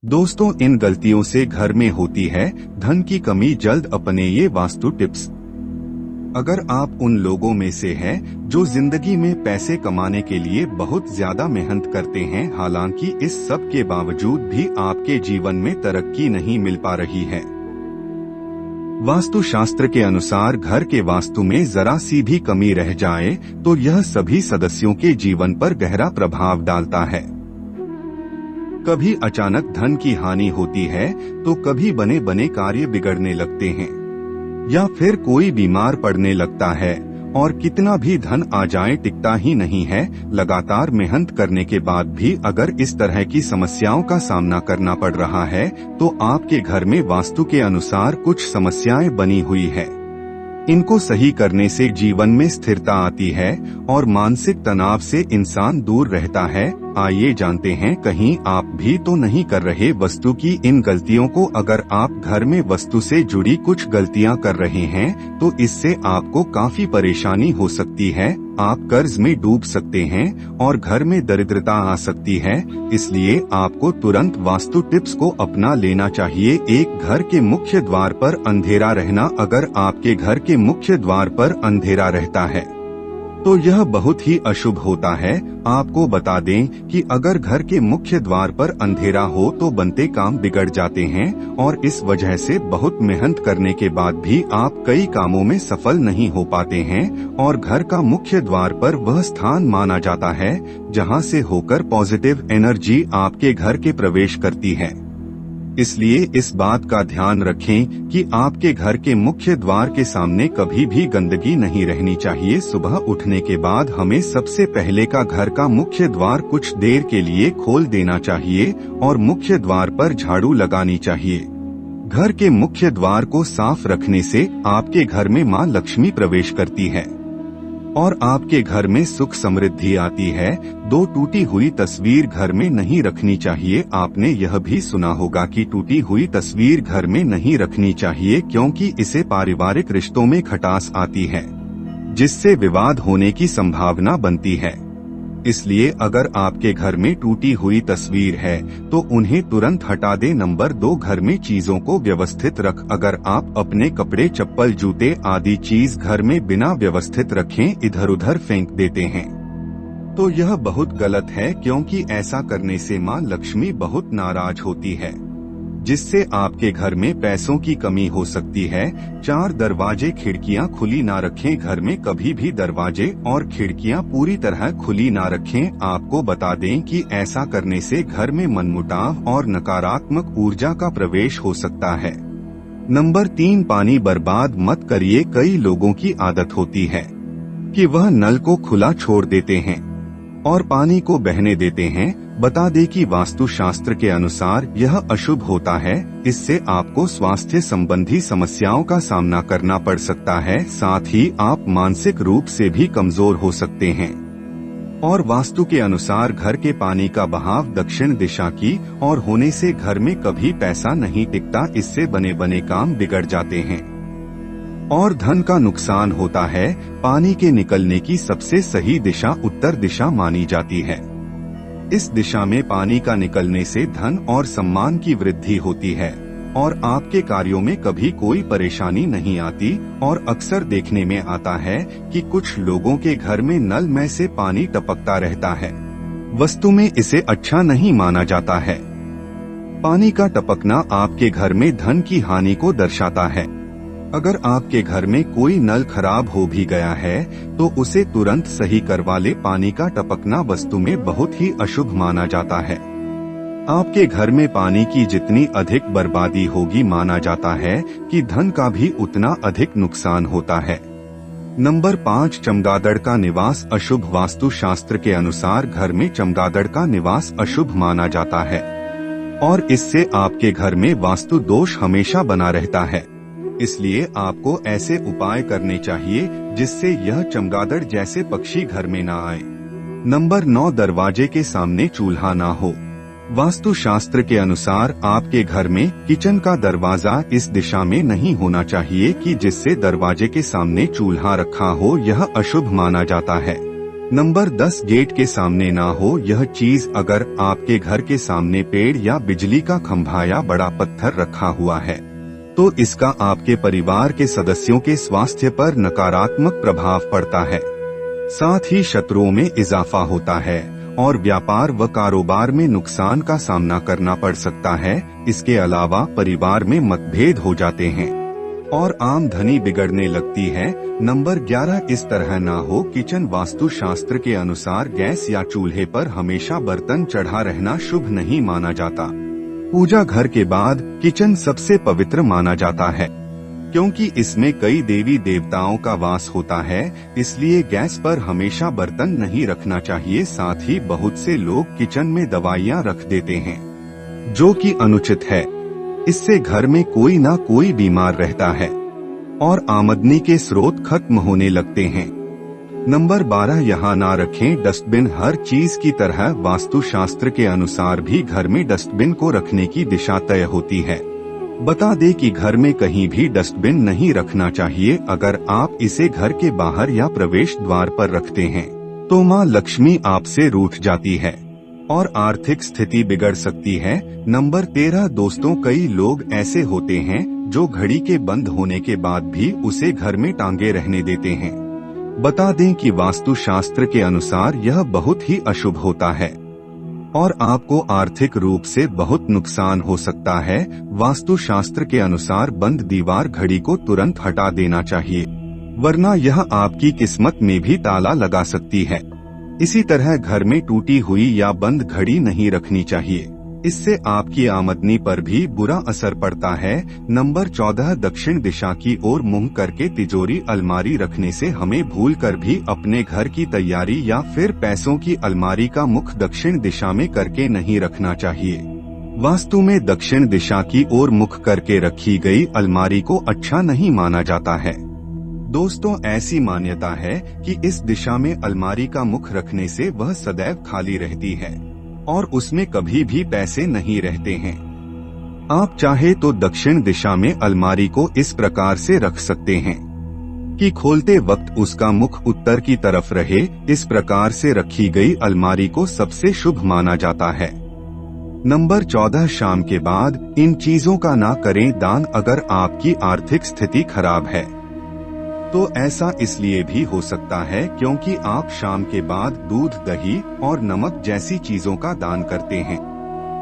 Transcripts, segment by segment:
दोस्तों, इन गलतियों से घर में होती है धन की कमी। जल्द अपने ये वास्तु टिप्स। अगर आप उन लोगों में से हैं जो जिंदगी में पैसे कमाने के लिए बहुत ज्यादा मेहनत करते हैं, हालांकि इस सब के बावजूद भी आपके जीवन में तरक्की नहीं मिल पा रही है। वास्तु शास्त्र के अनुसार घर के वास्तु में जरा सी भी कमी रह जाए तो यह सभी सदस्यों के जीवन पर गहरा प्रभाव डालता है। कभी अचानक धन की हानि होती है तो कभी बने बने कार्य बिगड़ने लगते हैं या फिर कोई बीमार पड़ने लगता है और कितना भी धन आ जाए टिकता ही नहीं है। लगातार मेहनत करने के बाद भी अगर इस तरह की समस्याओं का सामना करना पड़ रहा है तो आपके घर में वास्तु के अनुसार कुछ समस्याएं बनी हुई है। इनको सही करने से जीवन में स्थिरता आती है और मानसिक तनाव से इंसान दूर रहता है। आइए जानते हैं, कहीं आप भी तो नहीं कर रहे वस्तु की इन गलतियों को। अगर आप घर में वस्तु से जुड़ी कुछ गलतियां कर रहे हैं तो इससे आपको काफी परेशानी हो सकती है। आप कर्ज में डूब सकते हैं और घर में दरिद्रता आ सकती है। इसलिए आपको तुरंत वास्तु टिप्स को अपना लेना चाहिए। एक, घर के मुख्य द्वार पर अंधेरा रहना। अगर आपके घर के मुख्य द्वार पर अंधेरा रहता है तो यह बहुत ही अशुभ होता है। आपको बता दें कि अगर घर के मुख्य द्वार पर अंधेरा हो तो बनते काम बिगड़ जाते हैं और इस वजह से बहुत मेहनत करने के बाद भी आप कई कामों में सफल नहीं हो पाते हैं। और घर का मुख्य द्वार पर वह स्थान माना जाता है जहां से होकर पॉजिटिव एनर्जी आपके घर के प्रवेश करती है। इसलिए इस बात का ध्यान रखें कि आपके घर के मुख्य द्वार के सामने कभी भी गंदगी नहीं रहनी चाहिए। सुबह उठने के बाद हमें सबसे पहले का घर का मुख्य द्वार कुछ देर के लिए खोल देना चाहिए और मुख्य द्वार पर झाड़ू लगानी चाहिए। घर के मुख्य द्वार को साफ रखने से आपके घर में मां लक्ष्मी प्रवेश करती है और आपके घर में सुख समृद्धि आती है। दो, टूटी हुई तस्वीर घर में नहीं रखनी चाहिए। आपने यह भी सुना होगा कि टूटी हुई तस्वीर घर में नहीं रखनी चाहिए क्योंकि इसे पारिवारिक रिश्तों में खटास आती है जिससे विवाद होने की संभावना बनती है। इसलिए अगर आपके घर में टूटी हुई तस्वीर है तो उन्हें तुरंत हटा दें। नंबर 2, घर में चीजों को व्यवस्थित रख। अगर आप अपने कपड़े, चप्पल, जूते आदि चीज घर में बिना व्यवस्थित रखें इधर उधर फेंक देते हैं तो यह बहुत गलत है, क्योंकि ऐसा करने से मां लक्ष्मी बहुत नाराज होती है जिससे आपके घर में पैसों की कमी हो सकती है। 4, दरवाजे खिड़कियां खुली ना रखें। घर में कभी भी दरवाजे और खिड़कियां पूरी तरह खुली ना रखें। आपको बता दें कि ऐसा करने से घर में मनमुटाव और नकारात्मक ऊर्जा का प्रवेश हो सकता है। नंबर 3, पानी बर्बाद मत करिए। कई लोगों की आदत होती है कि वह नल को खुला छोड़ देते हैं और पानी को बहने देते हैं। बता दें कि वास्तु शास्त्र के अनुसार यह अशुभ होता है। इससे आपको स्वास्थ्य संबंधी समस्याओं का सामना करना पड़ सकता है। साथ ही आप मानसिक रूप से भी कमजोर हो सकते हैं। और वास्तु के अनुसार घर के पानी का बहाव दक्षिण दिशा की ओर होने से घर में कभी पैसा नहीं टिकता। इससे बने बने काम बिगड़ जाते हैं और धन का नुकसान होता है। पानी के निकलने की सबसे सही दिशा उत्तर दिशा मानी जाती है। इस दिशा में पानी का निकलने से धन और सम्मान की वृद्धि होती है और आपके कार्यों में कभी कोई परेशानी नहीं आती। और अक्सर देखने में आता है कि कुछ लोगों के घर में नल में से पानी टपकता रहता है। वास्तु में इसे अच्छा नहीं माना जाता है। पानी का टपकना आपके घर में धन की हानि को दर्शाता है। अगर आपके घर में कोई नल खराब हो भी गया है तो उसे तुरंत सही करवा ले। पानी का टपकना वास्तु में बहुत ही अशुभ माना जाता है। आपके घर में पानी की जितनी अधिक बर्बादी होगी, माना जाता है कि धन का भी उतना अधिक नुकसान होता है। नंबर 5, चमगादड़ का निवास अशुभ। वास्तु शास्त्र के अनुसार घर में चमगादड़ का निवास अशुभ माना जाता है और इससे आपके घर में वास्तु दोष हमेशा बना रहता है। इसलिए आपको ऐसे उपाय करने चाहिए जिससे यह चमगादड़ जैसे पक्षी घर में ना आए। नंबर 9, दरवाजे के सामने चूल्हा ना हो। वास्तु शास्त्र के अनुसार आपके घर में किचन का दरवाजा इस दिशा में नहीं होना चाहिए कि जिससे दरवाजे के सामने चूल्हा रखा हो। यह अशुभ माना जाता है। नंबर 10 गेट के सामने ना हो यह चीज। अगर आपके घर के सामने पेड़ या बिजली का खंभा या बड़ा पत्थर रखा हुआ है तो इसका आपके परिवार के सदस्यों के स्वास्थ्य पर नकारात्मक प्रभाव पड़ता है। साथ ही शत्रुओं में इजाफा होता है और व्यापार व कारोबार में नुकसान का सामना करना पड़ सकता है। इसके अलावा परिवार में मतभेद हो जाते हैं और आमदनी बिगड़ने लगती है। नंबर 11 इस तरह ना हो। किचन वास्तु शास्त्र के अनुसार गैस या चूल्हे पर हमेशा बर्तन चढ़ा रहना शुभ नहीं माना जाता। पूजा घर के बाद किचन सबसे पवित्र माना जाता है क्योंकि इसमें कई देवी देवताओं का वास होता है, इसलिए गैस पर हमेशा बर्तन नहीं रखना चाहिए। साथ ही बहुत से लोग किचन में दवाइयाँ रख देते हैं जो कि अनुचित है। इससे घर में कोई ना कोई बीमार रहता है और आमदनी के स्रोत खत्म होने लगते हैं। नंबर 12 यहाँ ना रखें डस्टबिन। हर चीज की तरह वास्तु शास्त्र के अनुसार भी घर में डस्टबिन को रखने की दिशा तय होती है। बता दें कि घर में कहीं भी डस्टबिन नहीं रखना चाहिए। अगर आप इसे घर के बाहर या प्रवेश द्वार पर रखते हैं तो माँ लक्ष्मी आपसे रूठ जाती है और आर्थिक स्थिति बिगड़ सकती है। नंबर 13 दोस्तों, कई लोग ऐसे होते हैं जो घड़ी के बंद होने के बाद भी उसे घर में टांगे रहने देते हैं। बता दें कि वास्तु शास्त्र के अनुसार यह बहुत ही अशुभ होता है और आपको आर्थिक रूप से बहुत नुकसान हो सकता है। वास्तु शास्त्र के अनुसार बंद दीवार घड़ी को तुरंत हटा देना चाहिए, वरना यह आपकी किस्मत में भी ताला लगा सकती है। इसी तरह घर में टूटी हुई या बंद घड़ी नहीं रखनी चाहिए, इससे आपकी आमदनी पर भी बुरा असर पड़ता है। नंबर 14 दक्षिण दिशा की ओर मुंह करके तिजोरी अलमारी रखने से हमें भूलकर भी अपने घर की तैयारी या फिर पैसों की अलमारी का मुख दक्षिण दिशा में करके नहीं रखना चाहिए। वास्तु में दक्षिण दिशा की ओर मुख करके रखी गई अलमारी को अच्छा नहीं माना जाता है। दोस्तों, ऐसी मान्यता है कि इस दिशा में अलमारी का मुख रखने से वह सदैव खाली रहती है और उसमें कभी भी पैसे नहीं रहते हैं। आप चाहे तो दक्षिण दिशा में अलमारी को इस प्रकार से रख सकते हैं कि खोलते वक्त उसका मुख उत्तर की तरफ रहे। इस प्रकार से रखी गई अलमारी को सबसे शुभ माना जाता है। नंबर 14 शाम के बाद इन चीजों का ना करें दान। अगर आपकी आर्थिक स्थिति खराब है तो ऐसा इसलिए भी हो सकता है क्योंकि आप शाम के बाद दूध, दही और नमक जैसी चीजों का दान करते हैं।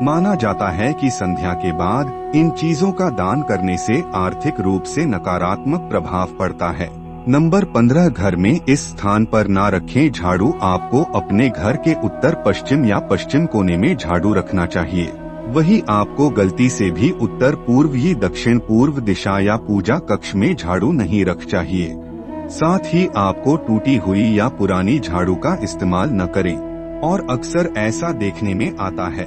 माना जाता है कि संध्या के बाद इन चीजों का दान करने से आर्थिक रूप से नकारात्मक प्रभाव पड़ता है। नंबर 15 घर में इस स्थान पर ना रखें झाड़ू। आपको अपने घर के उत्तर पश्चिम या पश्चिम कोने में झाड़ू रखना चाहिए। वही आपको गलती से भी उत्तर पूर्व ही दक्षिण पूर्व दिशा या पूजा कक्ष में झाड़ू नहीं रख चाहिए। साथ ही आपको टूटी हुई या पुरानी झाड़ू का इस्तेमाल न करें। और अक्सर ऐसा देखने में आता है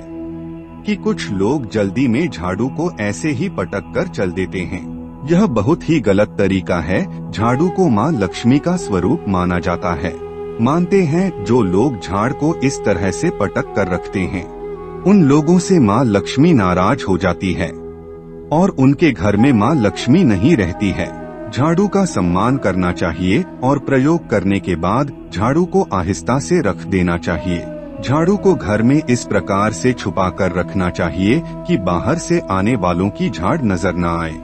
कि कुछ लोग जल्दी में झाड़ू को ऐसे ही पटक कर चल देते हैं। यह बहुत ही गलत तरीका है। झाड़ू को माँ लक्ष्मी का स्वरूप माना जाता है। मानते हैं जो लोग झाड़ को इस तरह से पटक कर रखते हैं, उन लोगों से माँ लक्ष्मी नाराज हो जाती है और उनके घर में माँ लक्ष्मी नहीं रहती है। झाड़ू का सम्मान करना चाहिए और प्रयोग करने के बाद झाड़ू को आहिस्ता से रख देना चाहिए। झाड़ू को घर में इस प्रकार से छुपा कर रखना चाहिए कि बाहर से आने वालों की झाड़ नजर न आए।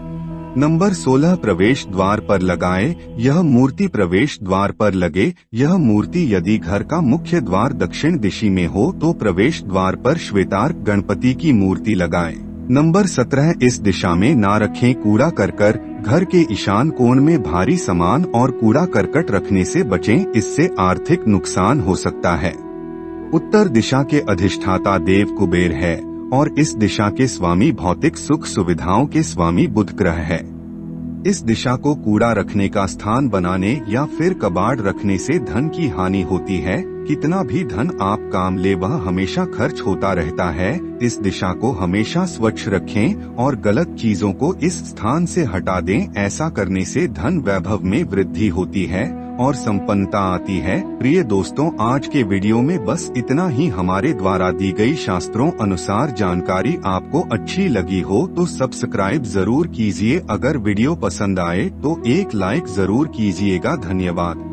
नंबर 16 प्रवेश द्वार पर लगाएं। यह मूर्ति प्रवेश द्वार पर लगे। यह मूर्ति यदि घर का मुख्य द्वार दक्षिण दिशा में हो तो प्रवेश द्वार पर श्वेतार्क गणपति की मूर्ति लगाएं। नंबर 17 इस दिशा में ना रखें कूड़ा करकट। घर के ईशान कोण में भारी सामान और कूड़ा करकट रखने से बचें, इससे आर्थिक नुकसान हो सकता है। उत्तर दिशा के अधिष्ठाता देव कुबेर है और इस दिशा के स्वामी भौतिक सुख सुविधाओं के स्वामी बुध ग्रह है। इस दिशा को कूड़ा रखने का स्थान बनाने या फिर कबाड़ रखने से धन की हानि होती है। कितना भी धन आप काम ले वह हमेशा खर्च होता रहता है। इस दिशा को हमेशा स्वच्छ रखें और गलत चीजों को इस स्थान से हटा दें। ऐसा करने से धन वैभव में वृद्धि होती है और संपन्नता आती है। प्रिय दोस्तों, आज के वीडियो में बस इतना ही। हमारे द्वारा दी गई शास्त्रों अनुसार जानकारी आपको अच्छी लगी हो तो सब्सक्राइब जरूर कीजिए। अगर वीडियो पसंद आए तो एक लाइक जरूर कीजिएगा। धन्यवाद।